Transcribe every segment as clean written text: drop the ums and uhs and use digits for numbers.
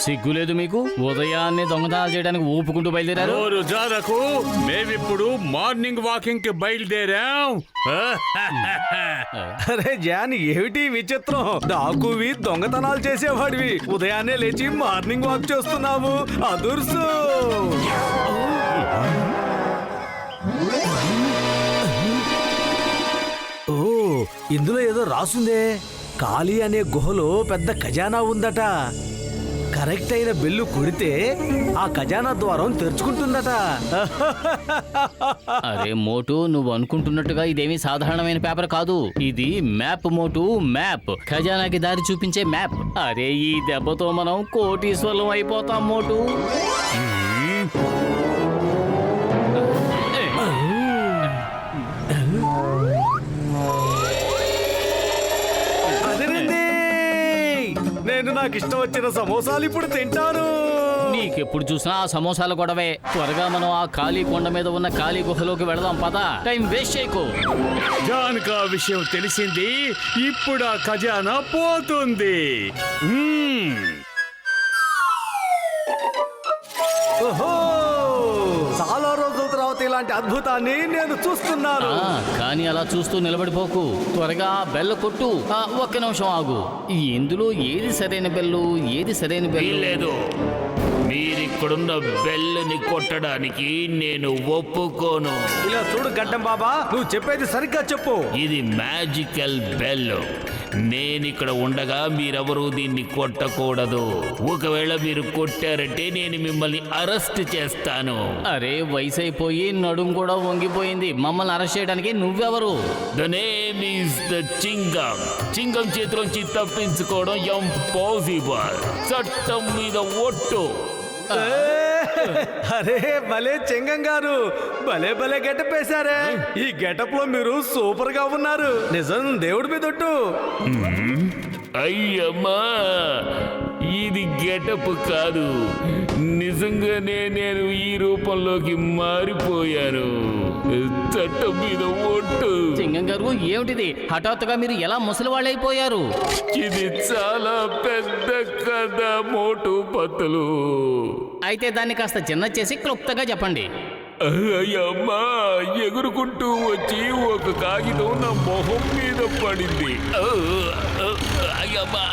సిగ్గులేదు మీకు? ఉదయాన్నే దొంగతనాలు చేయడానికి ఊపుకుంటూ బయలుదేరారు. మేమిప్పుడు మార్నింగ్ వాకింగ్ కి బయలుదేరాం. అరే జాన్, ఏమిటి విచిత్రం? డాకువి దొంగతనాలు చేసేవాడివి ఉదయాన్నే లేచి మార్నింగ్ వాక్ చేస్తున్నావు. అదుర్సు. ఓ, ఇందులో ఏదో రాసుందే. కాళీ అనే గుహలో పెద్ద ఖజానా ఉందట. కరెక్ట్ అయిన బెల్లు కొడితే ఆ ఖజానా ద్వారం తెరుచుకుంటుందట. అరే మోటు, నువ్వు అనుకుంటున్నట్టుగా ఇదేమీ సాధారణమైన పేపర్ కాదు. ఇది మ్యాప్ మోటు, మ్యాప్. ఖజానాకి దారి చూపించే మ్యాప్. అరే ఈ దెబ్బతో మనం కోటీశ్వరం అయిపోతాం మోటు. నేను నాకు ఇష్టం వచ్చిన సమోసాలు ఇప్పుడు తింటాను. నీకెప్పుడు చూసినా ఆ సమోసాల గొడవే. త్వరగా మనం ఆ ఖాళీ కొండ మీద ఉన్న ఖాళీ గుహలోకి వెళదాం పదా. టైం వేస్ట్ చేయకు. జాన్కా విషయం తెలిసింది. ఇప్పుడు ఆ ఖజానా పోతుంది. ఓహో, చాలా రోజుల తర్వాత ఇలాంటి అద్భుతాన్ని నేను చూస్తున్నాను. కానీ అలా చూస్తూ నిలబడిపోకు. త్వరగా బెల్ల కొట్టు. ఒక్క నిమిషం ఆగు. ఇందులో ఏది సరైన బెల్లు, ఏది సరైన బెల్లు? లేదు, మీరిక్కడున్న బెల్లుని కొట్టడానికి నేను ఒప్పుకోను. ఇలా చూడు గడ్డం బాబా, నువ్వు చెప్పేది సరిగ్గా చెప్పు. ఇది మ్యాజికల్ బెల్. నేనిక్కడ ఉండగా మీరెవరూ దీన్ని కొట్టకూడదు. ఒకవేళ మీరు కొట్టారంటే నేను మిమ్మల్ని అరెస్ట్ చేస్తాను. అరే వయసు అయిపోయి నడుం కూడా వంగిపోయింది. మమ్మల్ని అరెస్ట్ చేయడానికి నువ్వెవరు? The name is the Chingam. Chingam చేతిలోంచి తప్పించుకోవడం ఇంపాసిబుల్. చట్టం మీద ఒట్టు. అరే భలే చెంగం గారు, భలే భలే గెటప్ వేశారే. ఈ గెటప్ లో మీరు సూపర్ గా ఉన్నారు. నిజం దేవుడి మీద ఒట్టు. అయ్యమ్మా, ఇది గెటప్ కాదు. నిజంగానే నేను ఈ రూపంలోకి మారిపోయాను. చట్టం మీద ఒట్టు. సింగం గారు, ఏమిటిది? హఠాత్తుగా మీరు ఎలా ముసలి వాళ్ళైపోయారు? ఇది చాలా పెద్ద కథ మోటు పత్తులు. అయితే దాన్ని కాస్త చిన్న చేసి క్లుప్తంగా చెప్పండి. అయ్యమ్మా, ఎగురుకుంటూ వచ్చి ఒక కాగితం నా మొహం మీద పడింది. అయ్యమ్మా,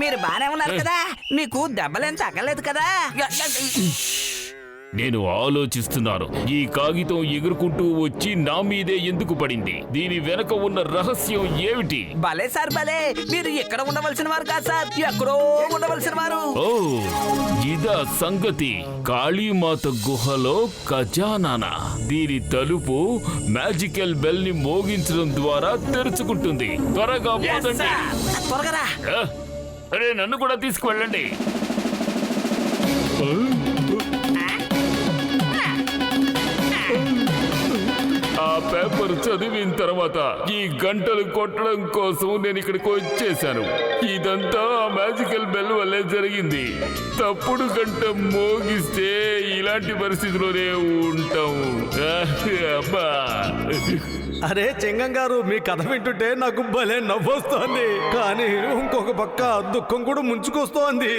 మీరు బానే ఉన్నారు కదా? మీకు దెబ్బలేం తగ్గలేదు కదా? నేను ఆలోచిస్తున్నాను, ఈ కాగితం ఎగురుకుంటూ వచ్చి నా మీదే ఎందుకు పడింది? దీని వెనక ఉన్న రహస్యం ఏమిటి? భలే సార్ భలే, మీరు ఎక్కడ ఉండవలసిన వారు కాదు సార్, ఎక్కడో ఉండవలసిన వారు. ఓ, ఇదా సంగతి. కాళీమాత గుహలో ఖజానా. దీని తలుపు మ్యాజికల్ బెల్ ని మోగించడం ద్వారా తెరుచుకుంటుంది. త్వరగా పోతండి. త్వరగా. అరే నన్ను కూడా తీసుకువెళ్ళండి. ఆ పేపర్ చదివిన తర్వాత ఈ గంటలు కొట్టడం కోసం నేను ఇక్కడికి వచ్చేసాను. ఇదంతా ఆ మ్యాజికల్ బెల్ వల్లే జరిగింది. తప్పుడు గంట మోగిస్తే ఇలాంటి పరిస్థితిలోనే ఉంటాము. అబ్బా, అరే చెంగం గారు, మీ కథ వింటుంటే నాకు భలే నవ్వొస్తోంది. కానీ ఇంకొక పక్క దుఃఖం కూడా ముంచుకొస్తోంది.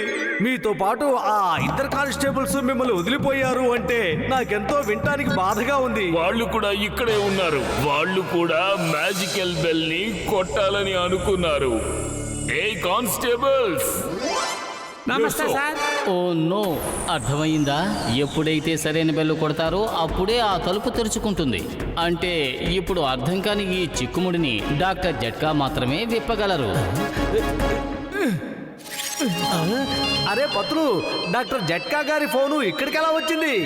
మీతో పాటు ఆ ఇద్దరు కానిస్టేబుల్స్ మిమ్మల్ని వదిలిపోయారు అంటే నాకెంతో వినటానికి బాధగా ఉంది. వాళ్ళు కూడా ఇక్కడే ఉన్నారు. వాళ్ళు కూడా మ్యాజికల్ బెల్ ని కొట్టాలని అనుకున్నారు. ఏ కానిస్టేబుల్స్, నమస్తే సార్. ఓ నో, అర్థమైందా? ఎప్పుడైతే సరైన బెల్లు కొడతారో అప్పుడే ఆ తలుపు తెరుచుకుంటుంది. అంటే ఇప్పుడు అర్థం కాని ఈ చిక్కుముడిని డాక్టర్ జట్కా మాత్రమే విప్పగలరు. అరే పత్రులు, డాక్టర్ జట్కా గారి ఫోను ఇక్కడికి ఎలా వచ్చింది?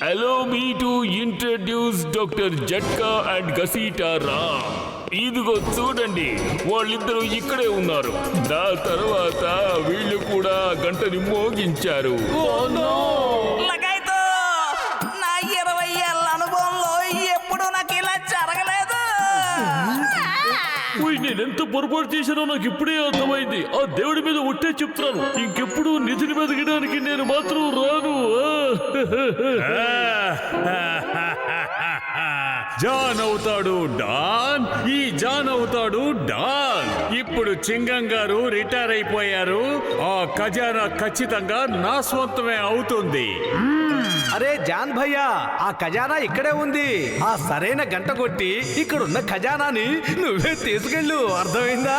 Allow me to introduce Dr. Jatka and Gasita Ram. ఇదిగో చూడండి, వాళ్ళిద్దరూ ఇక్కడే ఉన్నారు. నా తర్వాత వీళ్ళు కూడా గంటని మోగించారు. లగాయితో నా 20 ఏళ్ళ అనుభవంలో ఎప్పుడు నాకు ఇలా జరగలేదు. నేనెంత పొరపాటు చేశానో నాకు ఇప్పుడే అర్థమైంది. ఆ దేవుడి మీద ఒట్టే చెప్తాను, ఇంకెప్పుడు నిధిని వెతకడానికి నేను మాత్రం రాను. జాన్ అవుతాడు డాన్, ఈ జాన్ అవుతాడు డాన్. ఇప్పుడు చింగం గారు రిటైర్ అయిపోయారు. ఆ ఖజానా ఖచ్చితంగా నా స్వంతమే అవుతుంది. అరే జాన్ భయ్యా, ఆ ఖజానా ఇక్కడే ఉంది. ఆ సరైన గంట కొట్టి ఇక్కడున్న ఖజానాని నువ్వే తీసుకెళ్ళు, అర్థమైందా?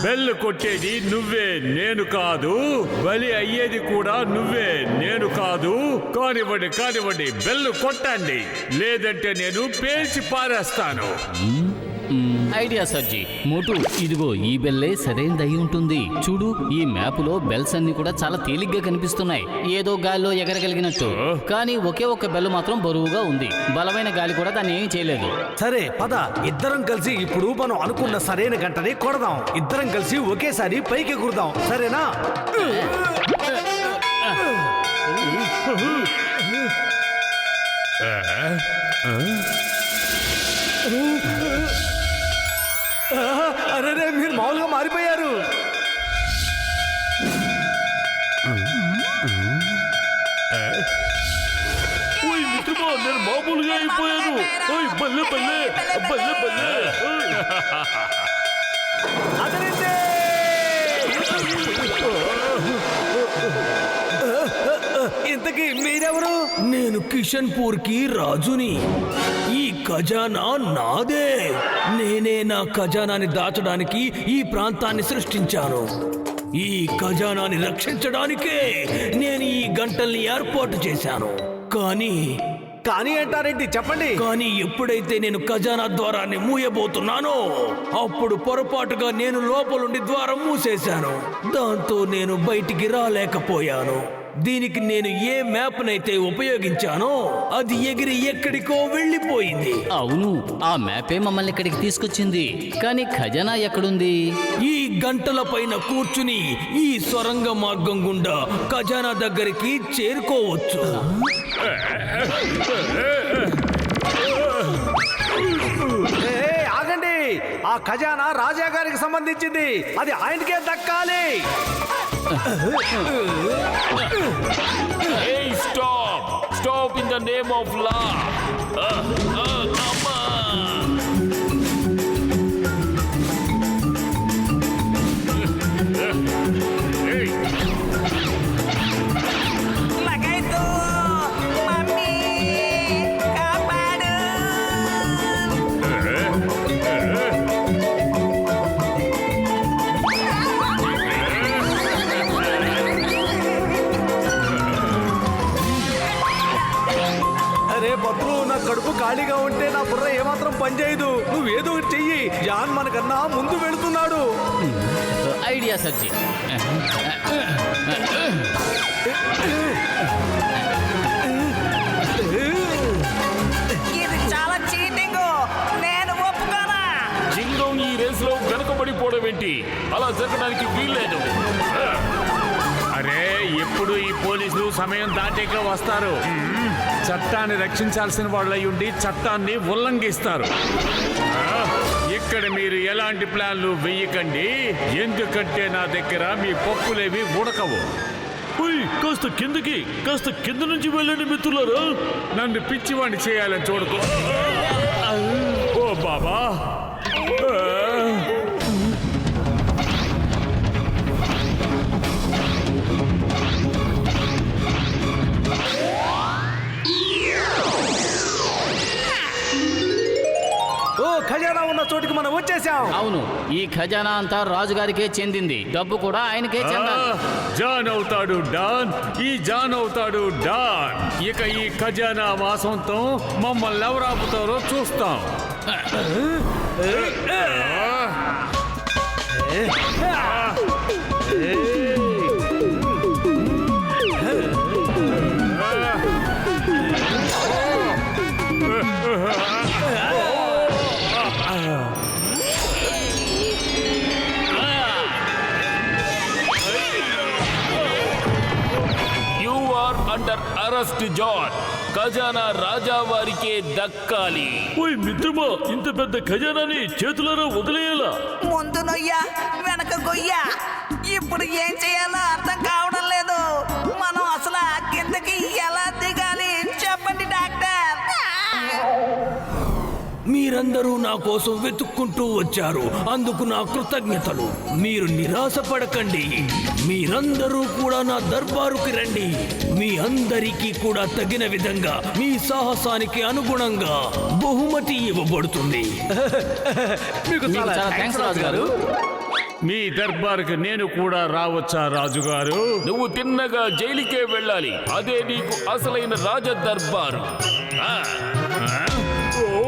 బెల్లు కొట్టేది నువ్వే, నేను కాదు. బలి అయ్యేది కూడా నువ్వే, నేను కాదు. కానివ్వండి కానివ్వండి, బెల్లు కొట్టండి, లేదంటే నేను పేల్చి పారేస్తాను. ఐడియా సర్జీ. మోటు, ఇదిగో ఈ బెల్లే సరైనది అయి ఉంటుంది. చూడు, ఈ మ్యాపులో బెల్స్ అన్ని కూడా చాలా తేలిగ్గా కనిపిస్తున్నాయి, ఏదో గాలిలో ఎగరగలిగినట్టు. కానీ ఒకే ఒక్క బెల్ మాత్రం బరువుగా ఉంది. బలమైన గాలి కూడా దాన్ని ఏం చేయలేదు. సరే పద, ఇద్దరం కలిసి ఇప్పుడు మనం అనుకున్న సరైన గంటని కొడదాం. ఇద్దరం కలిసి ఒకేసారి పైకి ఎగురుదాం, సరేనా? అరే మీరు మామూలుగా మారిపోయారు. ఓయ్ మిత్రమా, నేను మామూలుగా అయిపోయాను. ఓయ్ బల్లె బల్లె బల్లె బల్లె. అదరిందే. ఇంతకీ మీరెవరు? నేను కిషన్పూర్ కి రాజుని. ఈ ఖజానా నాదే. నేనే నా ఖజానాని దాచడానికి ఈ ప్రాంతాన్ని సృష్టించాను. ఈ ఖజానాని రక్షించడానికే నేను ఈ గంటల్ని ఏర్పాటు చేశాను. కానీ అంటారేంటి, చెప్పండి. కానీ ఎప్పుడైతే నేను ఖజానా ద్వారాన్ని మూయబోతున్నానో అప్పుడు పొరపాటుగా నేను లోపలుండి ద్వారం మూసేశాను. దాంతో నేను బయటికి రాలేకపోయాను. దీనికి నేను ఏ మ్యాప్నైతే ఉపయోగించానో అది ఎగిరి ఎక్కడికో వెళ్ళిపోయింది. అవును, ఆ మ్యాపే మమ్మల్ని ఇక్కడికి తీసుకొచ్చింది. కానీ ఖజానా ఎక్కడుంది? ఈ గంటల పైన కూర్చుని ఈ సొరంగ మార్గం గుండా ఖజానా దగ్గరికి చేరుకోవచ్చు. ఆగండి, ఆ ఖజానా రాజా గారికి సంబంధించింది. అది ఆయనకే దక్కాలి. Hey, stop! Stop in the name of law! Amma! లగాయితో మమ్మీ కాపాడు. అరే బతులు, నా కడుపు ఖాళీగా ఉంటే నా బుర్ర ఏమాత్రం పనిచేయదు. నువ్వేదో ఒకటి చెయ్యి. జాన్ మనకన్నా ముందు వెళుతున్నాడు. ఐడియా సర్జీ. ఇది చాలా చీటింగ్, నేను ఒప్పుకోనా. జింగం ఈ రేస్ లో వెనకబడిపోవడం ఏంటి? అలా జరగడానికి వీల్లేదు. అరే, ఎప్పుడు ఈ పోలీసులు సమయం దాటాక వస్తారు. చట్టాన్ని రక్షించాల్సిన వాళ్ళై ఉండి చట్టాన్ని ఉల్లంఘిస్తారు. ఇక్కడ మీరు ఎలాంటి ప్లాన్లు వెయ్యకండి, ఎందుకంటే నా దగ్గర మీ పప్పులేవి ఉడకవు. ఓయ్, కాస్త కిందకి, కాస్త కింద నుంచి వెళ్ళండి మిత్రులారా. నన్ను పిచ్చివాణ్ణి చేయాలని చూడకు. ఓ బాబా. ఓ, ఖజానా ఉన్న చోటికి మనం వచ్చేసాం. అవును, ఈ ఖజానా అంతా రాజుగారికే చెందింది. డబ్బు కూడా ఆయనకే చెందాలి. జాన్ అవుతాడు డాన్, ఈ జాన్ అవుతాడు డాన్. ఇక ఈ ఖజానా వాసంతో మమ్మల్ని ఎవరు ఆపుతారో చూస్తాం. ట్రస్ట్ జాన్ ఖజానా రాజా వారికే దక్కాలి. ఓయ్ మిత్రమా, ఇంత పెద్ద ఖజానాని చేతులారా వదిలేయాలా? ముందు నొయ్యా వెనక గొయ్యా, ఇప్పుడు ఏం చేయాలో అర్థం కావడం లేదు. మనం అసలు కిందకి ఎలా దిగాలి చెప్పండి డాక్టర్. మీరందరూ నా కోసం వెతుక్కుంటూ వచ్చారు, అందుకు నా కృతజ్ఞతలు. మీరు నిరాశపడకండి, మీరందరూ కూడా నా దర్బారుకి రండి. మీ అందరికీ కూడా తగిన విధంగా మీ సాహసానికి అనుగుణంగా బహుమతి ఇవ్వబడుతుంది. మీకు చాలా చాలా థ్యాంక్స్ రాజు గారు. మీ దర్బార్కి నేను కూడా రావచ్చా రాజుగారు? నువ్వు తిన్నగా జైలుకే వెళ్ళాలి. అదే నీకు అసలైన రాజ దర్బారు. ఓ